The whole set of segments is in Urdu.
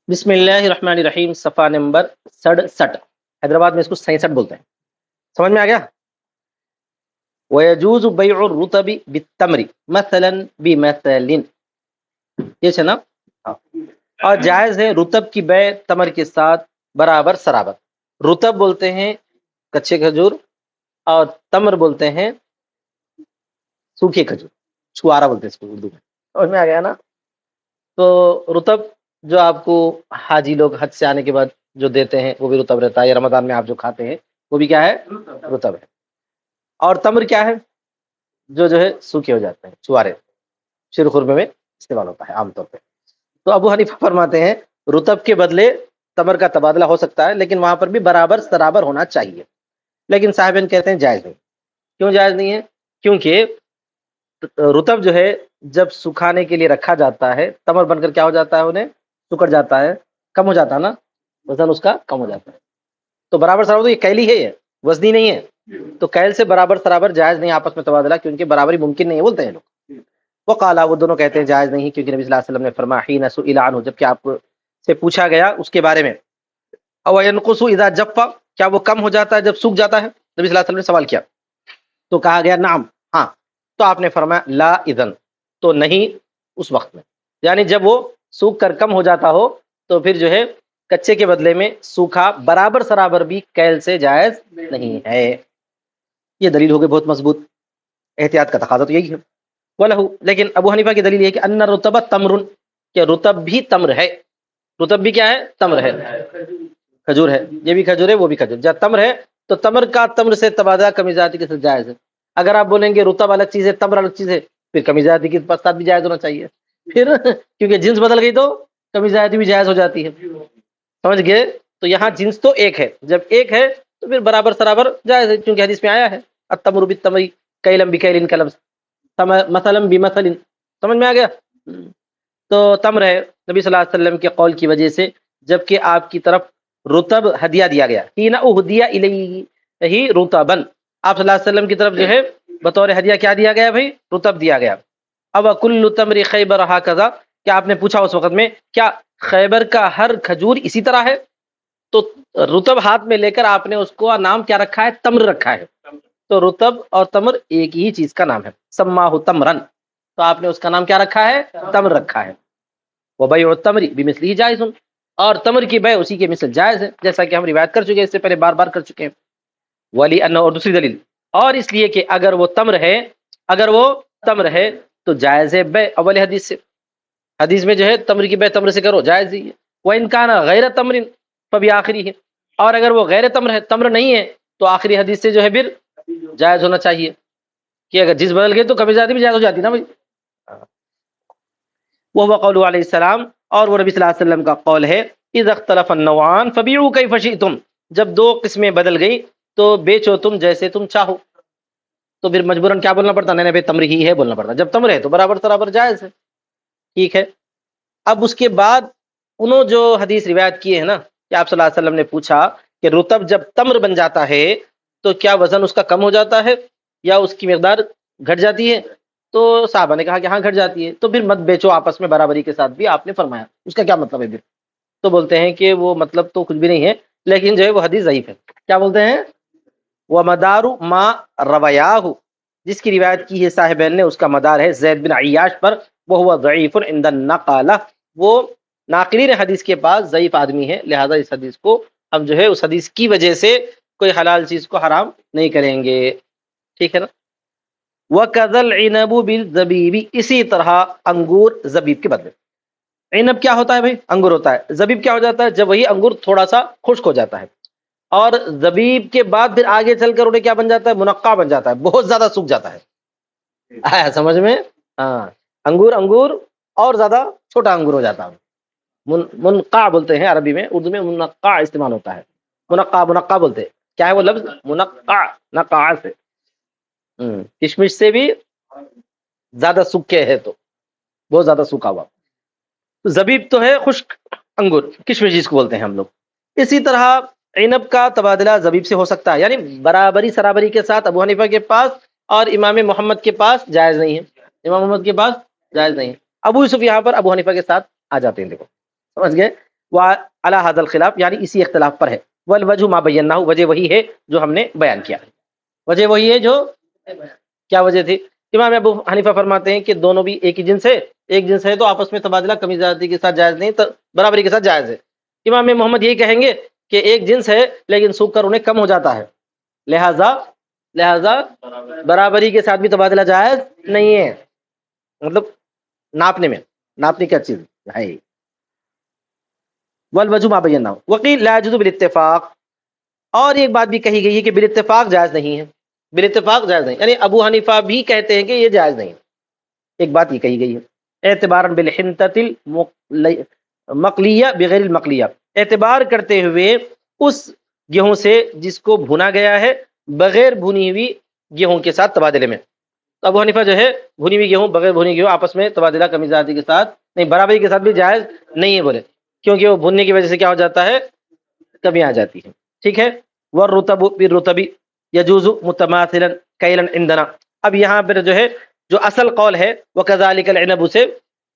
بسم اللہ الرحمن الرحیم، صفحہ نمبر 67۔ حیدرآباد میں اس کو 67 بولتے ہیں۔ سمجھ میں آ گیا؟ وَيَجُوزُ بَيْعُ الرُّطَبِ بِالتَّمْرِ مَثَلًا بِمَثَلٍ، یہ ہے نا؟ اور جائز ہے رطب کی بیع تمر کے ساتھ برابر سرابر۔ رطب بولتے ہیں کچے کھجور، اور تمر بولتے ہیں سوکھے کھجور، چھوارا بولتے ہیں اس کو اردو میں۔ سمجھ میں آ گیا نا؟ تو رطب جو آپ کو حاجی لوگ حج سے آنے کے بعد جو دیتے ہیں وہ بھی رطب رہتا ہے، یا رمضان میں آپ جو کھاتے ہیں وہ بھی کیا ہے؟ رطب ہے۔ اور تمر کیا ہے؟ جو ہے سوکھے ہو جاتے ہیں، چھوارے، شیر خرمے میں استعمال ہوتا ہے عام طور پہ۔ تو ابو حنیفہ فرماتے ہیں رطب کے بدلے تمر کا تبادلہ ہو سکتا ہے، لیکن وہاں پر بھی برابر سرابر ہونا چاہیے۔ لیکن صاحبین کہتے ہیں جائز نہیں۔ کیوں جائز نہیں ہے؟ کیونکہ رطب جو ہے جب سکھانے کے لیے رکھا جاتا ہے، تمر بن کر کیا ہو جاتا ہے؟ انہیں سکڑ جاتا ہے، کم ہو جاتا ہے نا، وزن اس کا کم ہو جاتا ہے۔ تو برابر سرابر، تو یہ کیلی ہے، یہ وزنی نہیں ہے۔ تو کیل سے برابر سرابر جائز نہیں آپس میں تبادلہ، کیونکہ برابری ممکن نہیں ہے بولتے ہیں لوگ۔ وہ قالا، وہ دونوں کہتے ہیں جائز نہیں، کیونکہ نبی صلی اللہ علیہ وسلم نے فرمایا حین سئل عنہ، جب کہ آپ سے پوچھا گیا اس کے بارے میں، او ينقص اذا جف، کیا وہ کم ہو جاتا ہے جب سوکھ جاتا ہے؟ نبی صلی اللہ علیہ وسلم نے سوال کیا تو کہا گیا نعم، ہاں۔ تو آپ نے فرمایا لا اذن، تو نہیں اس وقت میں، یعنی جب وہ سوکھ کر کم ہو جاتا ہو تو پھر جو ہے کچے کے بدلے میں سوکھا برابر سرابر بھی کیل سے جائز نہیں ہے۔ یہ دلیل ہوگی بہت مضبوط، احتیاط کا تقاضا تو یہی ہے۔ وَلَهُ، لیکن ابو حنیفہ کی دلیل یہ ہے کہ ان الرطب تمر، کہ رطب بھی تمر ہے۔ رطب بھی کیا ہے؟ تمر ہے، کھجور ہے، یہ بھی کھجور ہے وہ بھی کھجور۔ جب تمر ہے تو تمر کا تمر سے تبادلہ کمی زیادتی کے ساتھ جائز ہے۔ اگر آپ بولیں گے رطب الگ چیز ہے تمر الگ چیز ہے، پھر کمی زیادتی کے ساتھ بھی جائز ہونا چاہیے پھر کیونکہ جنس بدل گئی تو کمی زیادتی بھی جائز ہو جاتی ہے۔ سمجھ گئے؟ تو یہاں جنس تو ایک ہے، جب ایک ہے تو پھر برابر سرابر جائز ہے، کیونکہ حدیث میں آیا ہے التمر بالتمر کیلن بکیلن کلمس مثلا بمثل۔ سمجھ میں آ گیا؟ تو تمر ہے نبی صلی اللہ علیہ وسلم کے قول کی وجہ سے، جبکہ آپ کی طرف رطب ہدیہ دیا گیا، حین اہدی الیہ رطبا، آپ صلی اللہ علیہ وسلم کی طرف جو ہے بطور ہدیہ کیا دیا گیا بھائی؟ رطب دیا گیا۔ اب کل تمر خیبر ہکذا، کیا آپ نے پوچھا اس وقت میں کیا خیبر کا ہر کھجور اسی طرح ہے؟ تو رطب ہاتھ میں لے کر آپ نے اس کو نام کیا رکھا ہے؟ تمر رکھا ہے۔ تو رطب اور تمر ایک ہی چیز کا نام ہے، سماہ تمرن، تو آپ نے اس کا نام کیا رکھا ہے؟ تمر رکھا ہے۔ وبیع التمر بمثلہ جائز، اور تمر کی بیع اسی کے مثل جائز ہے، جیسا کہ ہم روایت کر چکے ہیں، اس سے پہلے بار بار کر چکے ہیں۔ ولی ان، اور دوسری دلیل، اور اس لیے کہ اگر وہ تمر ہے، اگر وہ تمر ہے تو جائز ہے بیع اول حدیث سے۔ حدیث میں جو ہے تمر کی بیع تمر سے کرو، جائز ہی ہے۔ وان کان غیر تمر فبآخری ہے، اور اگر وہ غیر تمر ہے، تمر نہیں ہے، تو آخری حدیث سے جو ہے پھر جائز ہونا چاہیے، کہ اگر جس بدل گئے تو کمی زیادتی بھی جائز ہو جاتی نا بھائی۔ وہ قول علیہ السلام، اور وہ نبی صلی اللہ علیہ وسلم کا قول ہے اذا اختلف النوعان فبیعوا کیف شئتم، جب دو قسمیں بدل گئی تو بیچو تم جیسے تم چاہو۔ تو پھر مجبوراً کیا بولنا پڑتا؟ نہیں بھائی تمر ہی ہے بولنا پڑتا، جب تمر ہے تو برابر سرابر جائز ہے۔ ٹھیک ہے، اب اس کے بعد انہوں جو حدیث روایت کیے ہیں نا کہ آپ صلی اللہ علیہ وسلم نے پوچھا کہ رطب جب تمر بن جاتا ہے تو کیا وزن اس کا کم ہو جاتا ہے یا اس کی مقدار گھٹ جاتی ہے؟ تو صحابہ نے کہا کہ ہاں گھٹ جاتی ہے۔ تو پھر مت بیچو آپس میں برابری کے ساتھ بھی آپ نے فرمایا، اس کا کیا مطلب ہے پھر؟ تو بولتے ہیں کہ وہ مطلب تو کچھ بھی نہیں ہے، لیکن جو ہے وہ حدیث ضعیف ہے۔ کیا بولتے ہیں؟ ومدار ما روایاہ، جس کی روایت کی ہے صاحبین نے، اس کا مدار ہے زید بن عیاش پر، وہ ضعیف عند النقالہ، وہ ناقلین حدیث کے پاس ضعیف آدمی ہے، لہذا اس حدیث کو ہم جو ہے اس حدیث کی وجہ سے کوئی حلال چیز کو حرام نہیں کریں گے۔ ٹھیک ہے نا؟ وَكَذَا الْعِنَبُ بِالزَّبِيبِ، اسی طرح انگور زبیب کے بدلے۔ عنب کیا ہوتا ہے بھائی؟ انگور ہوتا ہے۔ زبیب کیا ہو جاتا ہے؟ جب وہی انگور تھوڑا سا خشک ہو جاتا ہے، اور زبیب کے بعد پھر آگے چل کر انہیں کیا بن جاتا ہے؟ منقع بن جاتا ہے، بہت زیادہ سوکھ جاتا ہے۔ آیا سمجھ میں؟ ہاں، انگور اور زیادہ چھوٹا انگور ہو جاتا ہے، منقع بولتے ہیں عربی میں، اردو میں منقع استعمال ہوتا ہے، منقع بولتے ہیں۔ کیا ہے وہ لفظ؟ منقع، نقع سے، کشمش سے بھی زیادہ سوکھے ہے تو بہت زیادہ سوکھا ہوا۔ زبیب تو ہے خشک انگور، کشمش جس کو بولتے ہیں ہم لوگ۔ اسی طرح عنب کا تبادلہ زبیب سے ہو سکتا ہے، یعنی برابری سرابری کے ساتھ ابو حنیفہ کے پاس اور امام محمد کے پاس جائز نہیں ہے، امام محمد کے پاس جائز نہیں ہے۔ ابو یوسف یہاں پر ابو حنیفہ کے ساتھ آ جاتے ہیں، دیکھو سمجھ گئے؟ وعلی ھذا الخلاف، یعنی اسی اختلاف پر ہے. والوجہ ما بینہ، وجہ وہی ہے جو ہم نے بیان کیا. وجہ وہی ہے جو کیا وجہ تھی؟ امام ابو حنیفہ فرماتے ہیں کہ دونوں بھی ایک ہی جنس ہے، ایک جنس ہے تو آپس میں تبادلہ کمی زیادتی کے ساتھ جائز نہیں، برابری کے ساتھ جائز ہے. امام محمد یہی کہیں گے کہ ایک جنس ہے لیکن سوکھ کر انہیں کم ہو جاتا ہے، لہذا برابری کے ساتھ بھی تبادلہ جائز نہیں ہے. مطلب ناپنے کا چیز ہے. والوجہ ما بینہ وقیل لا یجوز بالاتفاق، اور ایک بات بھی کہی گئی ہے کہ بالاتفاق جائز نہیں ہے، بالاتفاق جائز نہیں، یعنی ابو حنیفہ بھی کہتے ہیں کہ یہ جائز نہیں. ایک بات یہ کہی گئی ہے اعتبارا بالحنطۃ المقلیہ بغیر المقلیہ، اعتبار کرتے ہوئے اس گیہوں سے جس کو بھونا گیا ہے بغیر بھنی ہوئی گیہوں کے ساتھ تبادلے میں. تو ابو حنیفہ جو ہے بھنی ہوئی گیہوں بغیر بھنی گیہوں آپس میں تبادلہ کمی زیادتی کے ساتھ نہیں، برابری کے ساتھ بھی جائز نہیں ہے بولے، کیونکہ وہ بھننے کی وجہ سے کیا ہو جاتا ہے، کمی آ جاتی ہے. ٹھیک ہے. والرطب بالرطب یجوز متماثلا کیلا عندنا. اب یہاں پر جو ہے جو اصل قول ہے وہ کذالک العنب، سے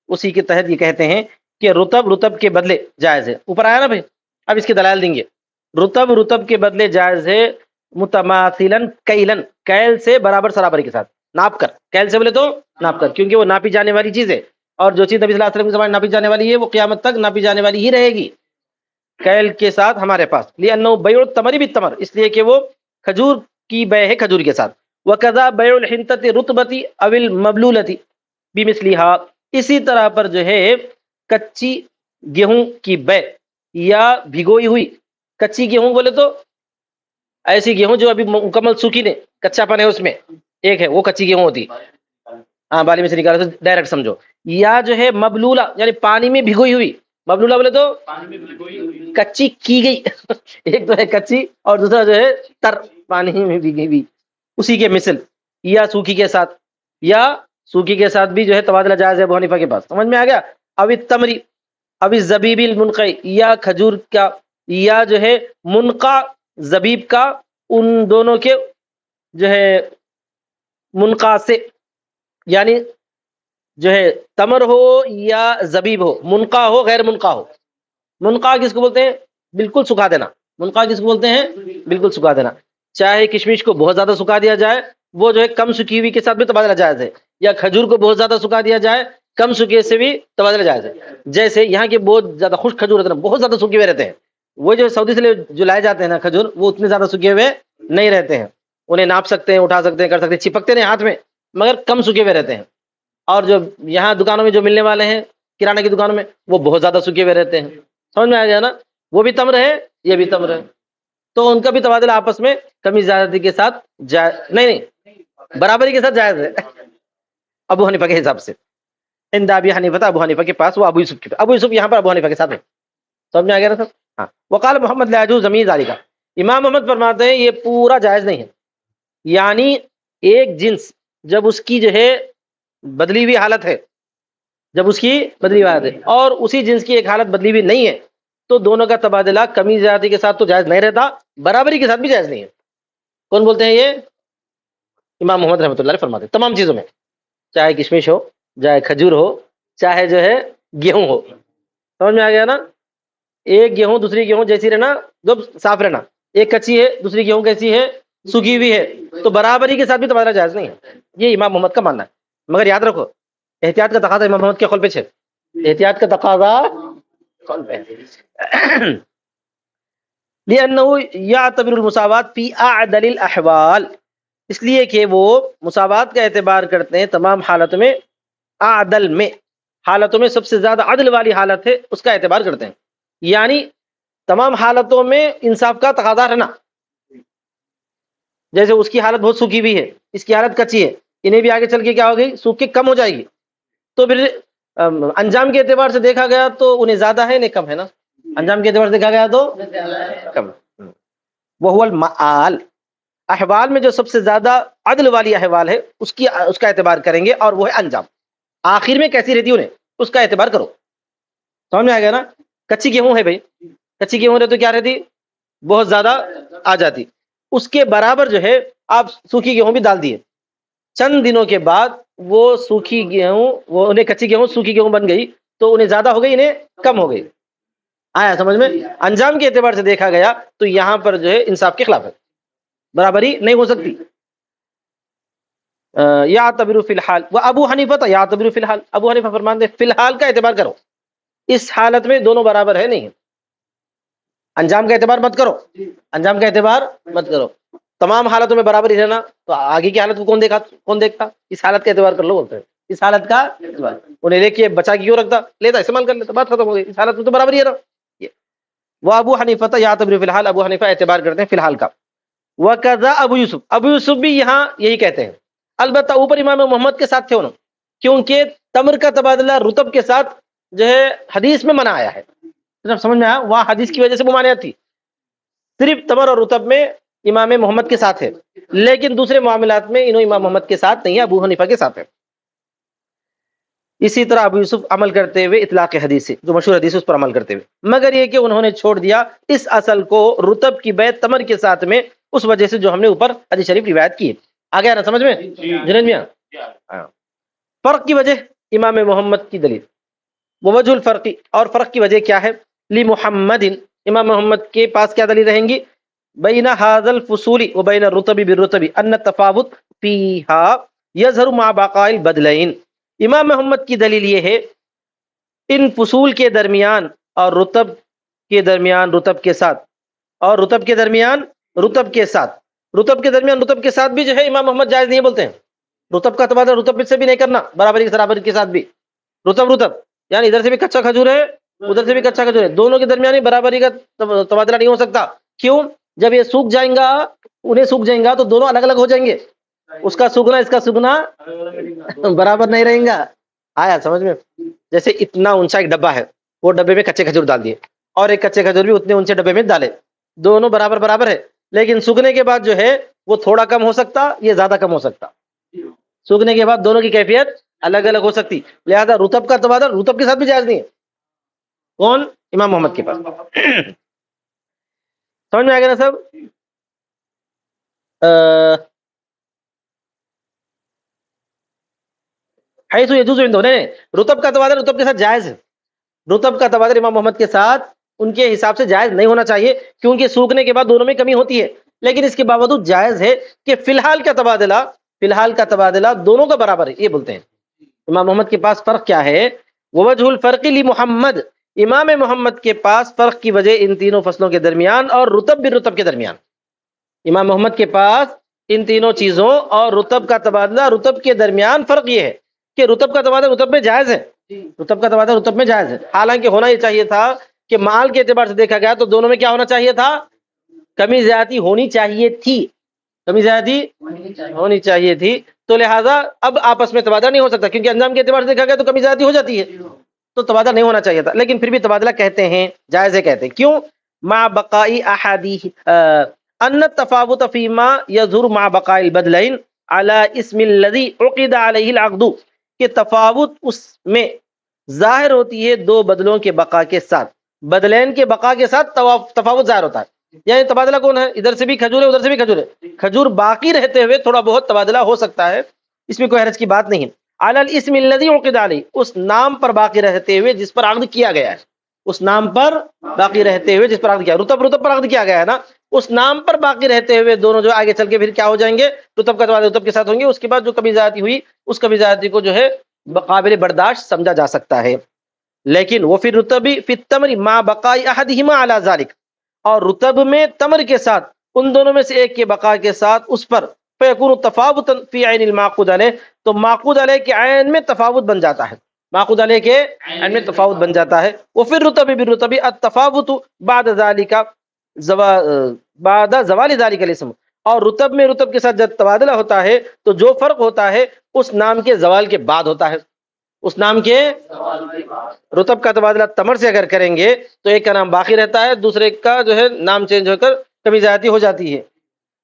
اسی کے تحت یہ کہتے ہیں کہ رطب کے بدلے جائز ہے. اوپر آیا نا بھائی، اب اس کے دلائل دیں گے. رطب کے بدلے جائز ہے متماثلا کیلن، کیل سے برابر سرابری کے ساتھ ناپ کر. کیل سے بولے تو ناپ کر، کیونکہ وہ ناپی جانے والی چیز ہے، اور جو چیز نبی صلی اللہ علیہ وسلم کے زمانے ناپی جانے والی ہے وہ قیامت تک ناپی جانے والی ہی رہے گی کیل کے ساتھ ہمارے پاس. لأنه بیع التمر بالتمر، اس لیے کہ وہ کھجور کی بیع ہے کھجور کے ساتھ. وکذا بیع الحنطۃ رطبۃ او المبلولۃ بمثلها، اسی طرح پر جو ہے کچی گیہوں کی بیع یا بھگوئی ہوئی کچی گیہوں بولے تو ایسی گیہوں جو ابھی مکمل سوکھی نہیں، کچا پن ہے اس میں، ایک ہے وہ کچی گیہوں ہوتی، ہاں بالی میں سے نکالا تو ڈائریکٹ سمجھو. یا جو ہے مبلولہ یعنی پانی میں بھگوئی ہوئی، مبلولہ بولے تو کچی کی گئی ایک تو ہے کچی اور دوسرا جو ہے تر، پانی میں بھیگی ہوئی، اسی کے مثل. یا سوکھی کے ساتھ، یا سوکھی کے ساتھ بھی جو ہے تبادلہ جائز ہے ابو حنیفہ کے پاس. سمجھ میں آ گیا. اب التمری اب الزبیب المنقع، یا کھجور کا یا جو ہے منقع زبیب کا، ان دونوں کے جو ہے منقع سے، یعنی جو ہے تمر ہو یا زبیب ہو، منقع ہو غیر منقع ہو. منقع کس کو بولتے ہیں؟ بالکل سکھا دینا. منقع کس کو بولتے ہیں؟ بالکل سکھا دینا. چاہے کشمش کو بہت زیادہ سکھا دیا جائے، وہ جو ہے کم سکی ہوئی کے ساتھ بھی تبادلہ جائز ہے، یا کھجور کو بہت زیادہ سکھا دیا جائے کم سکے سے بھی تبادلہ جائز ہے. جیسے یہاں کے بہت زیادہ خشک کھجور ہوتے ہیں، بہت زیادہ سوکھے ہوئے رہتے ہیں، وہ جو سعودی سے جو لائے جاتے ہیں نا کھجور، وہ اتنے زیادہ سوکھے ہوئے نہیں رہتے ہیں، انہیں ناپ سکتے ہیں، اٹھا سکتے ہیں، کر سکتے ہیں، چپکتے نہیں ہاتھ میں، مگر کم سوکھے ہوئے رہتے ہیں. اور جو یہاں دکانوں میں جو ملنے والے ہیں کرانہ کی دکانوں میں، وہ بہت زیادہ سوکھے ہوئے رہتے ہیں. سمجھ میں آ گیا نا. وہ بھی تمر ہے، یہ بھی تمر ہے، تو ان کا بھی تبادلہ آپس میں کمی زیادتی کے ساتھ نہیں برابری کے ساتھ جائز ہے ابو حنیفہ کے حساب سے. عند ابی حنیفہ، ابو حنیفہ کے پاس، وہ ابو یوسف کے پاس. ابو یوسف یہاں پر ابو حنیفہ کے ساتھ ہے. سمجھ میں آ گیا نا سب. ہاں. وقال محمد لا يجوز زمین ذالک، امام محمد فرماتے ہیں یہ پورا جائز نہیں ہے. یعنی ایک جنس جب اس کی جو ہے بدلی ہوئی حالت ہے، جب اس کی بدلی ہوئی حالت ہے اور اسی جنس کی ایک حالت بدلی ہوئی نہیں ہے، تو دونوں کا تبادلہ کمی زیادتی کے ساتھ تو جائز نہیں رہتا، برابری کے ساتھ بھی جائز نہیں ہے. کون بولتے ہیں یہ؟ امام محمد رحمۃ اللہ علیہ فرماتے ہیں تمام چیزوں میں، چاہے کشمش ہو، چاہے کھجور ہو، چاہے جو ہے گیہوں ہو. سمجھ میں آ گیا نا. ایک گیہوں دوسری گیہوں جیسی رہنا، جب صاف رہنا، ایک کچی ہے دوسری گیہوں کیسی ہے، سوکھی ہوئی ہے، تو برابری کے ساتھ بھی تبادلہ جائز نہیں ہے. یہ امام محمد کا ماننا ہے. مگر یاد رکھو احتیاط کا تقاضا امام محمد کے قول پہ ہے، احتیاط کا تقاضا قول پہ لأنه يعتبر المساوات في اعدل الاحوال، اس لیے کہ وہ مساوات کا اعتبار کرتے ہیں تمام حالتوں میں، اعدل میں حالتوں میں سب سے زیادہ عدل والی حالت ہے اس کا اعتبار کرتے ہیں. یعنی تمام حالتوں میں انصاف کا تقاضا رہنا. جیسے اس کی حالت بہت سوکھی ہوئی ہے، اس کی حالت کچی ہے، انہیں بھی آگے چل کے کیا ہوگی، سوکھ کے کم ہو جائے گی، تو پھر انجام کے اعتبار سے دیکھا گیا تو انہیں زیادہ ہے انہیں کم ہے نا. انجام کے اعتبار سے دیکھا گیا تو کم. وہ المآل، احوال میں جو سب سے زیادہ عدل والی احوال ہے اس کا اعتبار کریں گے، اور وہ ہے انجام، آخر میں کیسی رہتی انہیں اس کا اعتبار کرو. سمجھ میں آ گیا نا. کچی گیہوں ہے بھائی، کچی گیہوں رہے تو کیا رہتی، بہت زیادہ آ جاتی. اس کے برابر جو ہے آپ سوکھی گیہوں بھی ڈال دیے، چند دنوں کے بعد وہ سوکھی گیہوں، وہ انہیں کچی گیہوں سوکھی گیہوں بن گئی، تو انہیں زیادہ ہو گئی انہیں کم ہو گئی. آیا سمجھ میں؟ انجام کے اعتبار سے دیکھا گیا تو یہاں پر جو ہے انصاف کے خلاف ہے، برابری نہیں ہو سکتی. یا تبر فی الحال وہ ابو حنیفہ یا تبر فی الحال، ابو حنیفہ فرماتے ہیں فی الحال کا اعتبار کرو، اس حالت میں دونوں برابر ہے نہیں، انجام کا اعتبار مت کرو، انجام کا اعتبار مت کرو. تمام حالتوں میں برابر ہی رہنا تو آگے کی حالت کو کون دیکھتا؟ اس حالت کا اعتبار کر لو بولتے ہیں، اس حالت کا اعتبار. انہیں لے کے بچا کے کیوں رکھتا؟ لیتا استعمال کر لیتا، بات ختم ہو گئی، اس حالت میں تو برابر ہی ہے نا. وہ ابو حنیفہ یا تبر فی الحال، ابو حنیفہ اعتبار کرتے ہیں فی الحال کا. وکذا ابو یوسف، ابو یوسف بھی یہاں یہی کہتے ہیں، البتہ اوپر امام محمد کے ساتھ تھے انہوں، کیونکہ تمر کا تبادلہ رطب کے ساتھ جو ہے حدیث میں منع آیا ہے. سمجھ میں آیا؟ وہاں حدیث کی وجہ سے ممانعت تھی، صرف تمر اور رطب میں امام محمد کے ساتھ ہے، لیکن دوسرے معاملات میں انہوں امام محمد کے ساتھ نہیں ہے، ابو حنیفہ کے ساتھ ہے. اسی طرح ابو یوسف عمل کرتے ہوئے اطلاق حدیث سے، جو مشہور حدیث ہے اس پر عمل کرتے ہوئے، مگر یہ کہ انہوں نے چھوڑ دیا اس اصل کو رطب کی بیعت تمر کے ساتھ میں، اس وجہ سے جو ہم نے اوپر حدیث شریف روایت کی. آ گیا نا سمجھ میں جنید میاں؟ فرق کی وجہ امام محمد کی دلیل، ووجہ الفرقی، اور فرق کی وجہ کیا ہے؟ لمحمد، امام محمد کے پاس کیا دلیل رہیں گی؟ بین ھذا الفصول وبین الرطب بالرطب ان التفاوت فیھا یظہر مع بقاء البدلین. امام محمد کی دلیل یہ ہے ان فصول کے درمیان اور رطب کے درمیان رطب کے ساتھ، اور رطب کے درمیان رطب کے ساتھ، رطب کے درمیان رطب کے ساتھ بھی جو ہے امام محمد جائز نہیں بولتے ہیں. رطب کا تبادلہ رطب سے بھی نہیں کرنا، برابری کے ساتھ بھی، رطب یعنی ادھر سے بھی کچا کھجور ہے ادھر سے بھی کچا کھجور ہے، دونوں کے درمیان برابری کا تبادلہ نہیں ہو سکتا. کیوں؟ جب یہ سوکھ جائیں گا، انہیں سوکھ جائیں گا تو دونوں الگ الگ ہو جائیں گے، اس کا سوکھنا اس کا سوکھنا برابر نہیں رہیں گا. آیا سمجھ میں؟ جیسے اتنا اونچا ایک ڈبہ ہے، وہ ڈبے میں کچے کھجور ڈال دیے، اور ایک کچے کھجور بھی اتنے اونچے ڈبے میں ڈالے، دونوں برابر ہے، لیکن سوکھنے کے بعد جو ہے وہ تھوڑا کم ہو سکتا، یہ زیادہ کم ہو سکتا، سوکھنے کے بعد دونوں کی کیفیت الگ الگ ہو سکتی. لہذا رطب کا تبادلہ رطب کے ساتھ بھی جائز نہیں ہے. کون؟ امام محمد کے پاس. سمجھ میں آ گیا نا سب؟ حیث یجوز عندہ، نہیں، رطب کا تبادلہ رطب کے ساتھ جائز ہے، رطب کا تبادلہ امام محمد کے ساتھ ان کے حساب سے جائز نہیں ہونا چاہیے، کیونکہ سوکھنے کے بعد دونوں میں کمی ہوتی ہے، لیکن اس کے باوجود جائز ہے کہ فی الحال کا تبادلہ دونوں کا برابر ہے. یہ بولتے ہیں امام محمد کے پاس فرق کیا ہے؟ ووجہ الفرق لمحمد، امام محمد کے پاس فرق کی وجہ ان تینوں فصلوں کے درمیان اور رطب بالرطب کے درمیان. امام محمد کے پاس ان تینوں چیزوں اور رطب کا تبادلہ رطب کے درمیان فرق یہ ہے کہ رطب کا تبادلہ رطب میں جائز ہے، رطب کا تبادلہ رطب میں جائز ہے، حالانکہ ہونا یہ چاہیے تھا کہ مال کے اعتبار سے دیکھا گیا تو دونوں میں کیا ہونا چاہیے تھا؟ کمی زیادتی ہونی چاہیے تھی، کمی زیادتی ہونی چاہیے تھی. تو لہٰذا اب آپس میں تبادلہ نہیں ہو سکتا، کیونکہ انجام کے اعتبار سے دیکھا گیا تو کمی زیادتی ہو جاتی ہے، تو تبادلہ نہیں ہونا چاہیے تھا، لیکن پھر بھی تبادلہ کہتے ہیں جائز ہے. کہتے ہیں کیوں؟ مع بقاء احادیث ان التفاوت فيما يظهر مع بقاء البدلين على اسم الذي عقد عليه العقد، کہ تفاوت اس میں ظاہر ہوتی ہے دو بدلوں کے بقا کے ساتھ، بدلین کے بقا کے ساتھ تفاوت ظاہر ہوتا ہے. یعنی تبادلہ کون ہے؟ ادھر سے بھی کھجور ہے ادھر سے بھی کھجور ہے، کھجور باقی رہتے ہوئے تھوڑا بہت تبادلہ ہو سکتا ہے، اس میں کوئی حرج کی بات نہیں. علی الاسم الذی عقد علیہ، اس نام پر باقی رہتے ہوئے جس پر عقد کیا گیا ہے، اس نام پر باقی رہتے ہوئے جس پر عقد کیا، رطب پر عقد کیا گیا ہے نا، اس نام پر باقی رہتے ہوئے دونوں جو آگے چل کے پھر کیا ہو جائیں گے؟ رطب کا تبادلہ رطب کے ساتھ ہوں گے. اس کے بعد جو کمی زیادتی ہوئی اس کمی زیادتی کو جو ہے قابل برداشت سمجھا جا سکتا ہے. لیکن وہ پھر رطبی فی التمر مع بقاء احدہما علی ذلک، اور رطب میں تمر کے ساتھ ان دونوں میں سے ایک کے بقا کے ساتھ اس پر، فیکون تفاوتا فی عین المعقود علیہ، تو معقود علیہ کے عین میں تفاوت بن جاتا ہے، معقود علیہ کے عین میں تفاوت بن جاتا ہے. وفی الرطب بالرطب التفاوت بعد ذلک بعد زوال ذلک الاسم، اور رطب میں رطب کے ساتھ جب تبادلہ ہوتا ہے تو جو فرق ہوتا ہے اس نام کے زوال کے بعد ہوتا ہے، اس نام کے رطب کا تبادلہ تمر سے اگر کریں گے تو ایک کا نام باقی رہتا ہے، دوسرے کا جو ہے نام چینج ہو کر کمی زیادتی ہو جاتی ہے.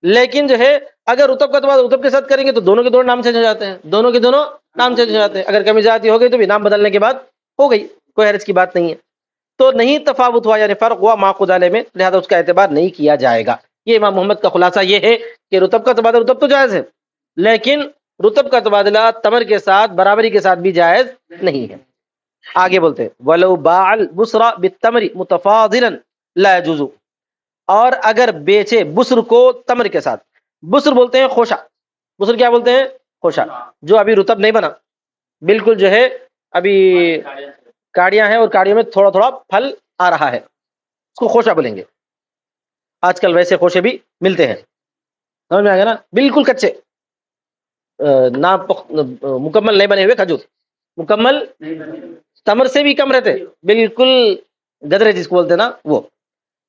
لیکن جو ہے اگر رطب کا تبادلہ رطب کے ساتھ کریں گے تو دونوں کے دونوں نام چینج ہو جاتے ہیں، دونوں کے دونوں نام چینج ہو جاتے ہیں. اگر کمی زیادتی ہو گئی تو بھی نام بدلنے کے بعد ہو گئی، کوئی حرج کی بات نہیں ہے. تو نہیں تفاوت ہوا یعنی فرق ہوا معقود علیہ میں، لہذا اس کا اعتبار نہیں کیا جائے گا. یہ امام محمد کا خلاصہ یہ ہے کہ رطب کا تبادلہ رطب تو جائز ہے، لیکن رطب کا تبادلہ تمر کے ساتھ برابری کے ساتھ بھی جائز نہیں ہے. آگے بولتے ہیں ولو باع البصر بالتمر متفاضلا لا يجوز، اور اگر بیچے بسر کو تمر کے ساتھ، بسر بولتے ہیں خوشا، بسر کیا بولتے ہیں؟ خوشا، جو ابھی رطب نہیں بنا، بالکل جو ہے ابھی کاڑیاں ہیں اور کاڑیوں میں تھوڑا تھوڑا پھل آ رہا ہے، اس کو خوشا بولیں گے۔ آج کل ویسے خوشے بھی ملتے ہیں، سمجھ میں آ گیا نا؟ بالکل کچے، مکمل نہیں بنے ہوئے کھجور، مکمل تمر سے بھی کم رہتے، بالکل گدرے جس کو بولتے ہیں نا وہ،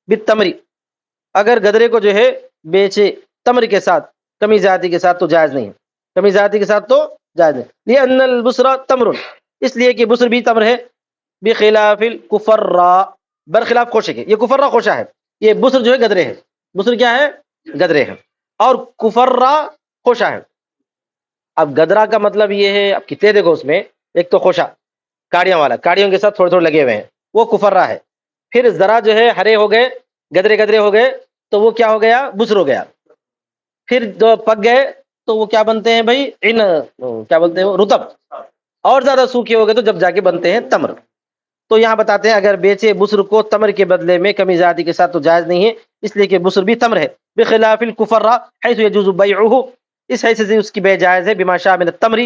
بالتمری، اگر گدرے کو جو ہے بیچے تمر کے ساتھ، کمی زیادتی کے ساتھ، تو جائز نہیں ہے، کمی زیادتی کے ساتھ تو جائز نہیں، لأن البصر تمر، اس لیے کہ بصر بھی تمر ہے، بخلاف الکفرا، برخلاف خوشے کے، یہ کفرا خوشا ہے، یہ بصر جو ہے گدرے ہے، بصر کیا ہے؟ گدرے ہے، اور کفرا خوشا ہے۔ اب گدرا کا مطلب یہ ہے، اب کتنے دیکھو اس میں، ایک تو خوشا کاڑیاں والا، کاڑیوں کے ساتھ تھوڑے تھوڑے لگے ہوئے ہیں، وہ کفرا ہے، پھر ذرا جو ہے ہرے ہو گئے، گدرے گدرے ہو گئے، تو وہ کیا ہو گیا؟ بسر ہو گیا، پھر جو پک گئے تو وہ کیا بنتے ہیں بھائی؟ کیا بولتے ہیں وہ؟ رطب، اور زیادہ سوکھے ہو گئے تو جب جا کے بنتے ہیں تمر۔ تو یہاں بتاتے ہیں اگر بیچے بسر کو تمر کے بدلے میں کمی زیادتی کے ساتھ تو جائز نہیں ہے، اس لیے کہ بسر بھی تمر ہے، بخلاف الکفرا حیث یجوز بیعہ، اس حیث سے اس کی بے جائز ہے، بما شاء من التمر،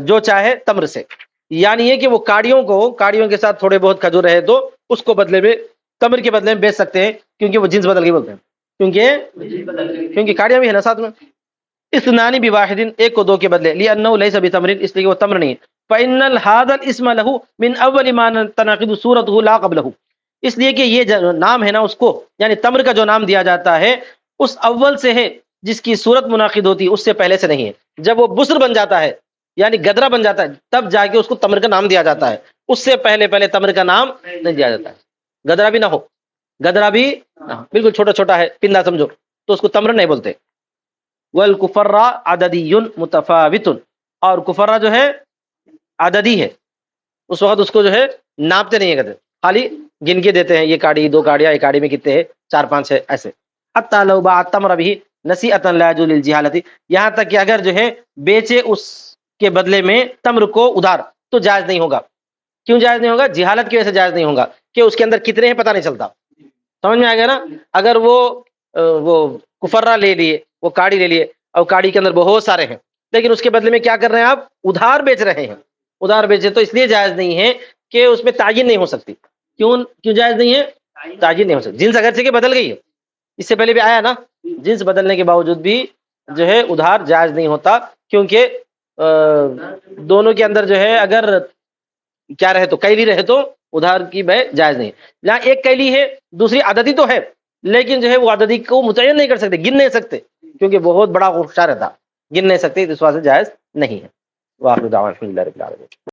جو چاہے تمر سے، یعنی یہ کہ وہ کاڑیوں کے ساتھ تھوڑے بہت کھجور رہے تو اس کو بدلے میں تمر کے بدلے میں بیچ سکتے ہیں، کیونکہ وہ جنس بدل کے بولتے ہیں، کیونکہ کاڑیاں بھی ہے نا ساتھ میں۔ اثنان بواحد، ایک کو دو کے بدلے، لأنه ليس بتمر، اس لیے کہ وہ تمر نہیں ہے، فإن هذا الاسم له من اول ما تنعقد صورته لا قبله، اس لیے کہ یہ جو نام ہے نا اس کو، یعنی تمر کا جو نام دیا جاتا ہے اس اول سے ہے جس کی صورت منعقد ہوتی ہے، اس سے پہلے سے نہیں ہے۔ جب وہ بسر بن جاتا ہے یعنی گدرا بن جاتا ہے تب جا کے اس کو تمر کا نام دیا جاتا ہے، اس سے پہلے پہلے تمر کا نام نہیں دیا جاتا ہے، گدرا بھی نہ ہو، گدرا بھی بالکل چھوٹا چھوٹا ہے، پندا سمجھو، تو اس کو تمر نہیں بولتے۔ والکفرا عددی متفاوت، اور کفرا جو ہے عددی ہے، اس وقت اس کو جو ہے ناپتے نہیں ہے، کہتے خالی گن کے دیتے ہیں، یہ کاڑی دو کاڑیاں، ایک کاڑی میں کتنے ہیں؟ 4 5 ہے، ایسے۔ حتی لو باع التمر به نسیئۃ لا يجوز للجہالۃ، یہاں تک کہ اگر جو ہے بیچے اس کے بدلے میں تمر کو ادھار تو جائز نہیں ہوگا۔ کیوں جائز نہیں ہوگا؟ جہالت کی وجہ سے جائز نہیں ہوگا کہ اس کے اندر کتنے ہیں پتہ نہیں چلتا، سمجھ میں آ گیا نا؟ اگر وہ کفرا لے لیے، وہ کاڑی لے لیے، اور کاڑی کے اندر بہت سارے ہیں، لیکن اس کے بدلے میں کیا کر رہے ہیں آپ؟ ادھار بیچ رہے ہیں، ادھار بیچے تو اس لیے جائز نہیں ہے کہ اس میں تعین نہیں ہو سکتی۔ کیوں جائز نہیں ہے؟ تعین نہیں ہو سکتی، جنس اگرچہ کہ بدل گئی ہے، اس سے پہلے بھی آیا نا، جنس بدلنے کے باوجود بھی جو ہے ادھار جائز نہیں ہوتا، کیونکہ دونوں کے اندر جو ہے اگر کیا رہے تو کیلی رہے تو ادھار کی بے جائز نہیں ہے۔ جہاں ایک کیلی ہے دوسری عددی تو ہے، لیکن جو ہے وہ عددی کو متعین نہیں کر سکتے، گن نہیں سکتے، کیونکہ بہت بڑا خوشا رہتا، گن نہیں سکتے، اس واسطے جائز نہیں ہے۔ واخر دعوانا الحمدللہ رب العالمین۔